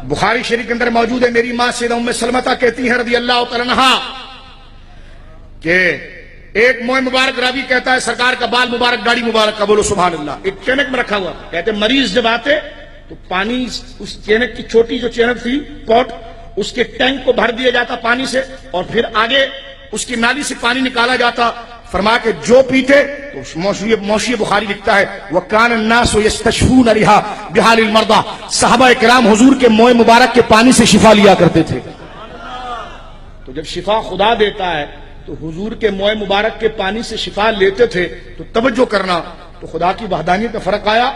बुखारी शरीफ के अंदर मौजूद है, मेरी मां सैयदा उम्मे सलमता कहती हैं रज़ी अल्लाह तआला अन्हा कि एक मोए मुबारक रावी कहता है सरकार का बाल मुबारक गाड़ी मुबारक का, बोलो सुभान अल्लाह, एक चैनक में रखा हुआ। कहते मरीज जब आते तो पानी उस चैनक की छोटी जो चैनक थी पॉट, उसके टैंक को भर दिया जाता पानी से और फिर आगे उसकी नाली से पानी निकाला जाता। फरमा के जो पीते तो मौशी बुखारी लिखता है वह कान अन्नास यस्तशफून रिहा बिहालिल मर्दा, सहाबा किराम हुजूर के मोए मुबारक के पानी से शिफा लिया करते थे। तो जब शिफा खुदा देता है तो हुजूर के मोए मुबारक के पानी से शिफा लेते थे, तो तवज्जो करना, तो खुदा की वहदानियत में फर्क आया।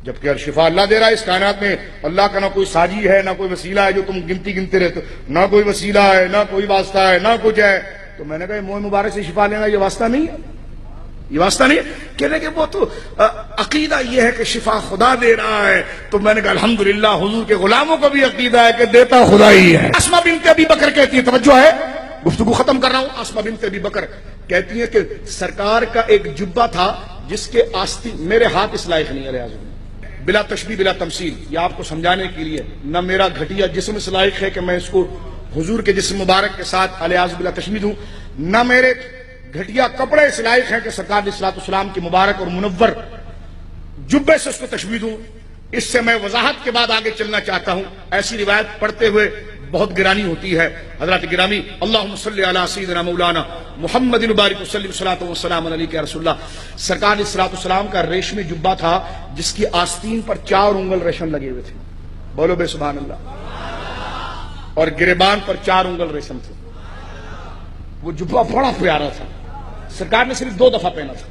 जबकि अगर शिफा अल्लाह दे रहा है, इस कायनात में अल्लाह का ना कोई साजी है ना कोई वसीला है जो तुम गिनते रहते, ना कोई वसीला है ना कोई वास्ता है ना कुछ है। तो मैंने कहा मोए मुबारक से शिफा लेना ये वास्ता नहीं है, ये वास्ता नहीं। कहने के वो तो अकीदा ये है कि शिफा खुदा दे रहा है। तो मैंने कहा अल्हम्दुलिल्लाह हुजूर के गुलामों को भी अकीदा है कि देता खुदा ही है। अस्मा बिन्ते अबी बकर कहती है, तवज्जो है, गुफ्तगू खत्म कर रहा हूं। अस्मा बिन्ते अबी बकर कहती है कि सरकार का एक जुब्बा था जिसके आस्तीन, मेरे हाथ इस लायक नहीं है बिला तशबीह बिला तमसील, ये आपको समझाने के लिए, न मेरा घटिया जिस्म इस लायक है कि मैं इसको हुजूर के जिस्म मुबारक के साथ अलियाज़ बिला तशबीह दूं, न मेरे घटिया कपड़े इस लायक हैं कि सरकार अलैहिस्सलाम के मुबारक और मुनव्वर जुब्बे से उसको तशबीह दूं। इससे मैं वजाहत के बाद आगे चलना चाहता हूं। ऐसी रिवायत पढ़ते हुए बहुत गिरानी होती है। हजरत गिरामी अल्लाहुम्मा सल्ली अला सय्यिदिना मौलाना मुहम्मदिन बारिक वसल्लिम सलातो व सलाम अलैका रसूलुल्लाह। सरकार अलैहिस्सलाम का रेशमी जुब्बा था जिसकी आस्तीन पर 4 उंगल रेशम लगे हुए थे, बोलो बे सुभान अल्लाह, और गिरेबान पर 4 उंगल रेशम थे। वो जुब्बा बड़ा प्यारा था, सरकार ने सिर्फ 2 दफा पहना था।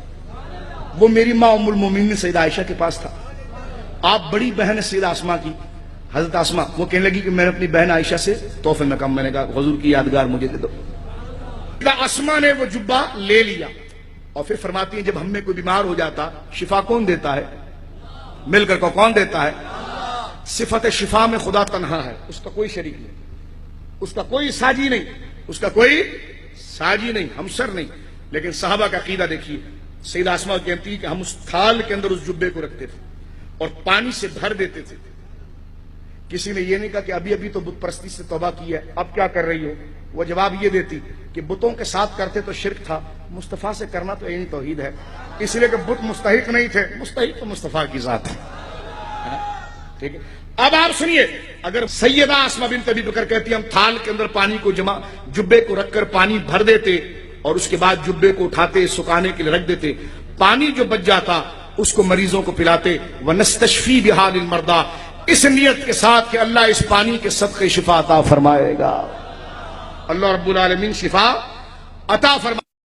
वो मेरी मां उम्मुल मोमिनीन सैयदा आयशा के पास था। आप बड़ी बहन सैयदा आसमा की, हजरत आसमा, वो कहने लगी कि मैंने अपनी बहन आयशा से तोहफे में कहा, मैंने कहा हुजूर की यादगार मुझे दे दो। आसमा ने वो जुब्बा ले लिया और फिर फरमाती है जब हम में कोई बीमार हो जाता, शिफा कौन देता है? मिलकर को कौन देता है? सिफत शिफा में खुदा तन्हा है, उसका कोई शरीक नहीं, उसका कोई साजी नहीं, उसका कोई साजी नहीं, हमसर नहीं। लेकिन साहबा का अकीदा देखिए, सैयदा आसमा कहती है कि हम उस थाल के अंदर उस जुब्बे को रखते थे और पानी से भर देते थे। किसी ने यह नहीं कहा कि अभी अभी तो बुत परस्ती से तौबा की है, अब क्या कर रही हो? वो जवाब ये देती कि बुतों के साथ करते तो शिर्क था, मुस्तफा से करना तो यही तौहीद है, इसलिए कि बुत मुस्तहिक नहीं थे, मुस्तहिक तो मुस्तफा की जात है। ठीक है, अब आप सुनिए, अगर सैयदा आसमा बिन्त अबी बकर कहती हम थाल के अंदर पानी को जमा, जुब्बे को रखकर पानी भर देते और उसके बाद जुब्बे को उठाते सुखाने के लिए रख देते, पानी जो बच जाता उसको मरीजों को पिलाते। वनस्तशफी बिहालिल मर्दा, इस नियत के साथ कि अल्लाह इस पानी के सदक़े शिफा अता फरमाएगा। अल्लाह रब्बुल आलमीन शिफा अता फरमा।